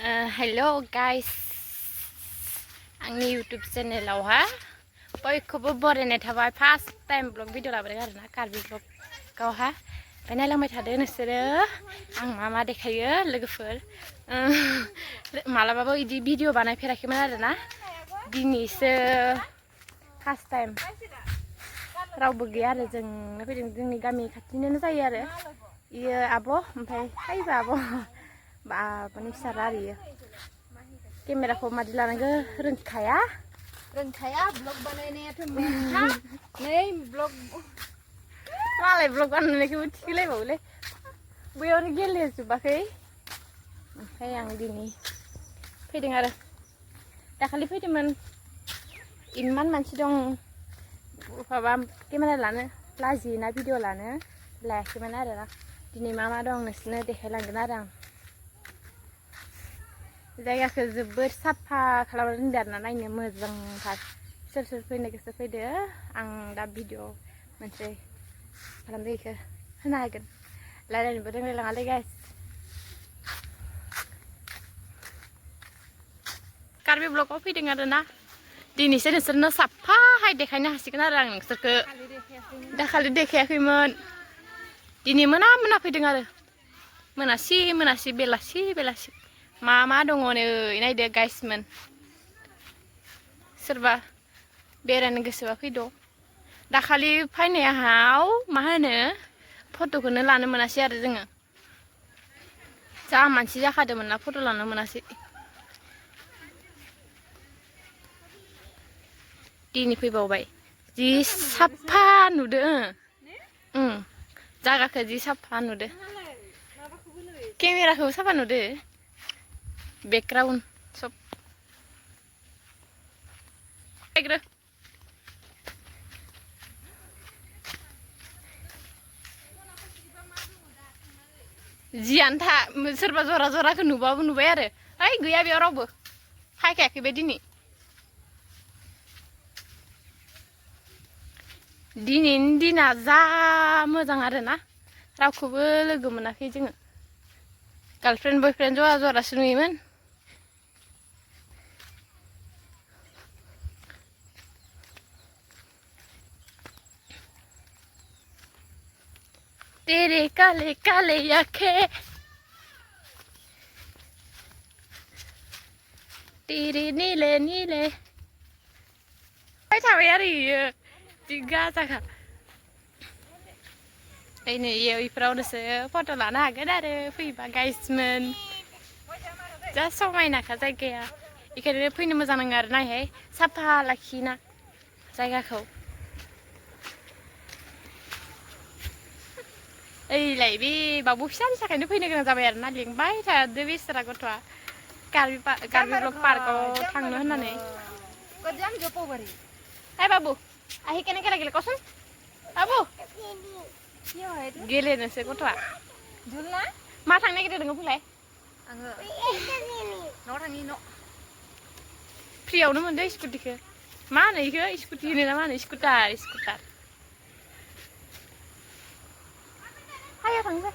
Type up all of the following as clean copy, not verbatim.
Hello guys, आंनि YouTube चेनेलावहा बयखौबो बरायनाय थाबाय। फार्स्ट टाइम ब्लग भिडिअ लाबोदों आरोना कार्बि ब्लगावहा। ओमफ्राय नायलांबाय थादो नोंसोरो आं मा मा देखायो लोगोफोर। मालाबाबो इदि भिडिअ बानायफेराखैमोन आरोना, दिनैसो फार्स्ट टाइम। रावबो गैया आरो जोंनो फैदों, जोंनि गामि खाथिनिनो जायो आरो। इयो आब' ओमफ्राय फायबा आब' बाबानि फिसाला आरो इयो। केमेराखौ मादि लानांगो रोंखाया ब्लग बानायनायाथ' मेनखा। नै ब्लग मालाय ब्लग बानायनायखौबो थिखोलायबावोलै। बैयावनो गेलेजोबाखै। ओमफ्राय आं दिनै फैदों आरो। दाखालि फैदोंमोन, इमान मानसि दं माबा केमेरा लानो लाजियोना भिडिअ लानो, लायाखैमोन आरोना। दिनै मा मा दं नोंसोरनो देखायलांगोन आरो आं। जायगाखौ जोबोर साफा खालामना दोनदो आरोना, नायनो मोजांथार। सोर सोर फैनो गोसो फैदो, आं दा भिडिअ मोनसे खालामदो, इखौ होना होगोन। रायलायनोबो रोंलायलाङालै गाइस। कार्बि ब्लगाव फैदों आरोना, दिनैसो नोंसोरनो साफाहाय देखायनो हासिगोन आरो आं नोंसोरखो। दाखालि देखायाखैमोन, दिनै मोना मोना फैदों आरो। मोनासि बेलासि मा मा दङ नै नायदो गाइसमोन। सोरबा बेरायनो गोसोबा फैद'। दाखालि फैनायाव मा होनो फट'खौनो लानो मोनासै आरो जोङो। जा मानसि जाखादोंमोन ना, फट' लानो मोनासै। दिनै फैबावबाय, जि साफा नुदों। जागाखौ जि साफा नुदो, केमेराखौबो साफा नुदो, बेकग्राउन्ड सब। जियानो था, सोरबा जरा जराखौ नुबाबो नुबाय आरो। ओइ गैया बेयाव रावबो फायखायाखै बे दिनै। दिनैनि दिना जा मोजां आरोना, रावखौबो लोगो मोनाखै जोङो। गार्लफ्रेन्ड बयफ्रेन्ड जरा जरासो नुयोमोन। तेरे काले काले आँखें तेरे नीले नीले थाबाय आरो इयो जि गाजाखा। नै इफोरावनोसो फट' लानो हागोन आरो फैबा गाइसमोन। जा समायनाखा जायगाया, बेखायनो फैनो मोजां नाङो आरो नायहाय, साफा लाखियोना जायगाखौ। ओइलाय बे बाबु फिसानि थाखायनो फैनो गोनां जाबाय आरोना, लिंबाय थादो बेसारा गथ'आ कार्बि ब्लग पार्कआव थांनो होननानै। हाय बाबु आहि केने खेला गेले कसन बाबु गेलेनोसो गथ'आ। मा थांनो नागिरदों नोङो बुंलाय? आङो न'आव थांनि न'। फ्रियावनो मोनदो स्कुटिखौ। मा होनो इखो स्कुटि होनो ना मा होनो? स्कुटार। हायो थांसै,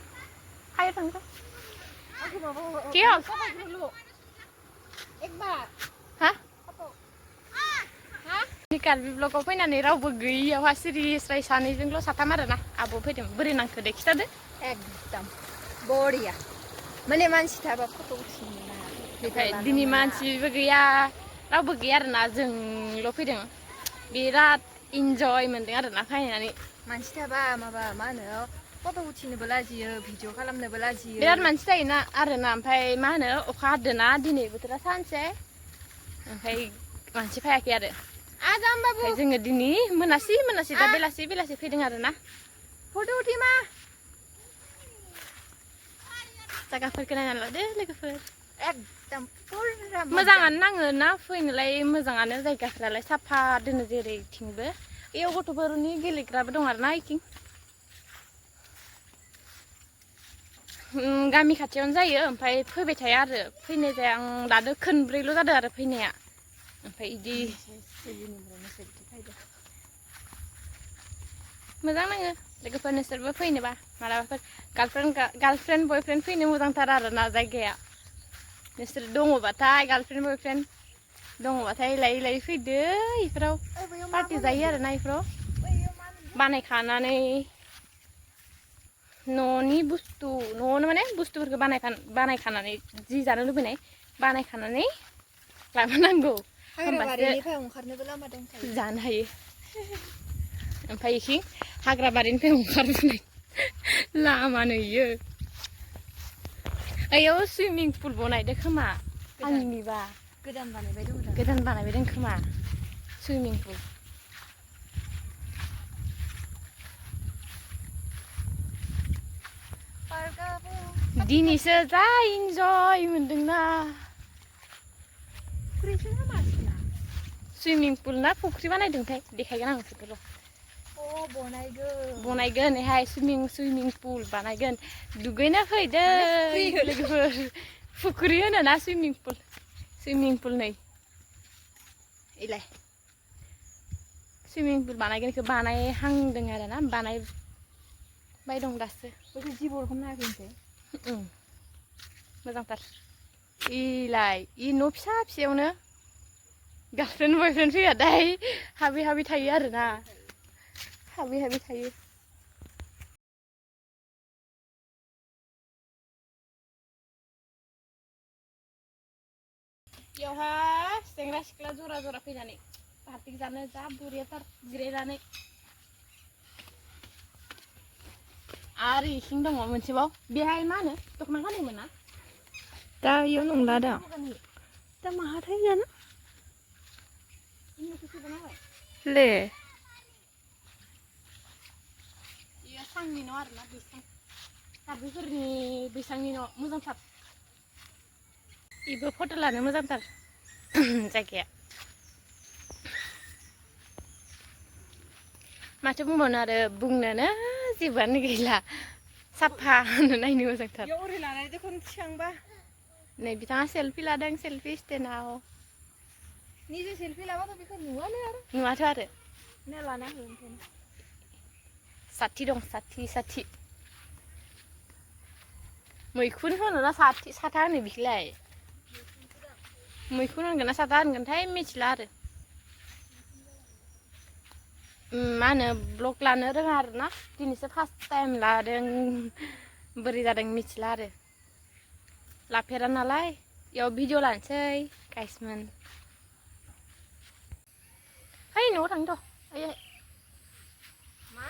किहल हा? कार्बि ब्लगाव फैनानै रावबो गैयियावहा सिरि स्राय सानैजोंल' साथाम आरोना। आब' फैदों, बोरै नांखो दे खिथादो। एकदम बरिया, माने मानसि थाबा फट' उथिनो मोना। ओमफ्राय दिनै मानसिबो गैया, रावबो गैया आरोना, जोंल' फैदों। बिराद इन्जय मोनदों आरोना फैनानै। मानसि थाबा माबा मा होनो फट' उथिनोबो लाजियो, भिडिअ खालामनोबो लाजियो। बिराद मानसि जायोना आरोना, ओमफ्राय मा होनो अखा हादोना दिनै बोथोरा सानसे, ओमफ्राय मानसि फैयाखै आरो। ओमफ्राय जोङो दिनै मोनासि दा बेलासि फैदों आरोना। फट' उठि मा जायगाफोरखौ नायना लादो लोगोफोर। एकदम फुरा मोजाङानो नाङो ना फैनोलाय, मोजाङानो जायगाफ्रालाय साफा दोनो जेरैथिंबो। बेयाव गथ'फोरनि गेलेग्राबो दं आरोना इथिं। गामि खाथियावनो जायो, ओमफ्राय फैबाय थाया आरो, फैनाय जाया। आं दानो खनब्रैल' जादों आरो फैनाया। ओमफ्राय इदि मोजां नाङो लोगोफोर, नोंसोरबो फैनोबा मालाबाफोर। गार्लफ्रेन्ड बयफ्रेन्ड फैनो मोजांथार आरोना जायगाया। नोंसोर दङबाथाय गार्लफ्रेन्ड बयफ्रेन्ड दङबाथाय लायै लायै फैदो इफोराव पार्टि जायो आरोना इफोराव बानायखानानै न'नि बुस्थु न'आवनो माने बुस्थुफोरखौ बानायखानानै जि जानो लुबैनाय बानायखानानै लाबोनांगौ हाग्राबारिनिफ्राय ओंखारनोबो लामा दंखायो जानो हायो ओमफ्राय इखि हाग्राबारिनिफ्राय ओंखारबोनाय लामा नुयो ओयाव सुइमिं पुल बनायदो खोमा आंनिबा गोदान बानायबाय दं गोदान बानायबाय दं खोमा सुइमिं पुल दिनैसो जा इन्जय मोनदोंना सुइमिं पुल ना फुख्रि बानायदोंथाय देखायगोन आं नोंसोरखौ बनायगोन एहाय सुइमिं पुल बानायगोन दुगैना फैदो लोगोफोर फुख्रि होनो ना सुइमिं पुल नै इलाय सुइमिं पुल बानायगोन इखौ बानायहांदों आरो ना बानायबाय दं दासो बेखौ जिबल खालामनो हायाखै मोजांथार इलाय इ न' फिसा फिसायावनो गार्लफ्रेन्ड बयफ्रेन्ड फैबाथाय हाबै थायो आरोना हाबै थायो बेयावहा सेंग्रा सिख्ला जरा जरा फैनानै पार्टि जानो जा बुरियाथार जिरायनानै आरो इसिं दङ मोनसेबाव बेहाय मा होनो दख'ना गानोमोन ना दा इयाव नंला दा माहाथाय जानो ले इयो सांनि न' आरोना बैसां कार्बिफोरनि बैसांनि न' मोजांथार इबो फट' लानो मोजांथार जायगाया माथो बुंबावनो आरो बुंनोनो जेबोआनो गैला साफा होनो नायनो मोजांथार इयाव ओरै लानानै देखुन थिखांबा नै बिथाङा सेल्फि लादों सेल्फि स्टेन्डआव निजे सेल्फि लाबाथ' बेखौ नुवानो आरो नुवाथ' आरो ना लाना हो ओंखायनो साथि दं साथि मैखुन होनो ना साथा होनो बिखौलाय मैखुन होनगोन ना साथा होनगोनथाय मिथिला आरो मा होनो ब्लग लानो रोङा आरोना दिनैसो फार्स्ट टाइम लादों बोरै जादों मिथिला आरो लाफेरा नालाय इयाव भिडिअ लानोसै गाइसमोन है न'आव थांथ' आयै मा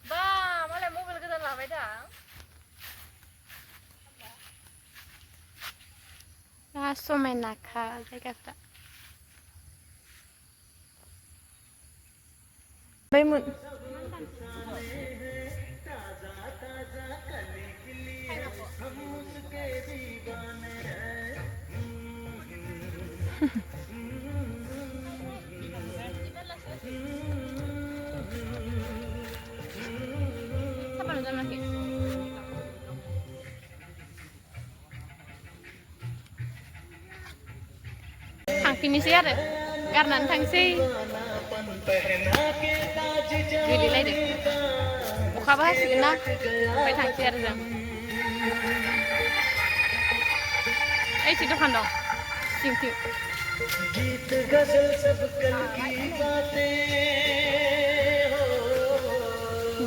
बा मालाय मबाइल गोदान लाबाय दा समायनाखा जायगाफ्रा बायमोन सापान जानाखि थांफिननोसै आरो गारनानै थांसै गोलैलायदो अखाबो हासिगोन ना ओमफ्राय थांसै आरो जों ओइथि दखान दं सिंथिं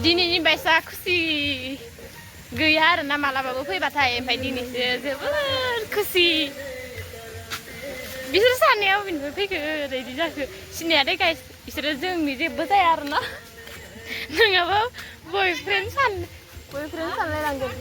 दिनैनि बायसा खुसि गैया आरोना मालाबाबो फैबाथाय ओमफ्राय दिनैसो जोबोर खुसि बिसोर सानैया बबेनिफ्राय फैखो ओरैदि जाखो सिनायादे गाइस बिसोरो जोंनि जेबो जाया आरोना नङाबा बयफ्रेन्ड सानलायनांगोन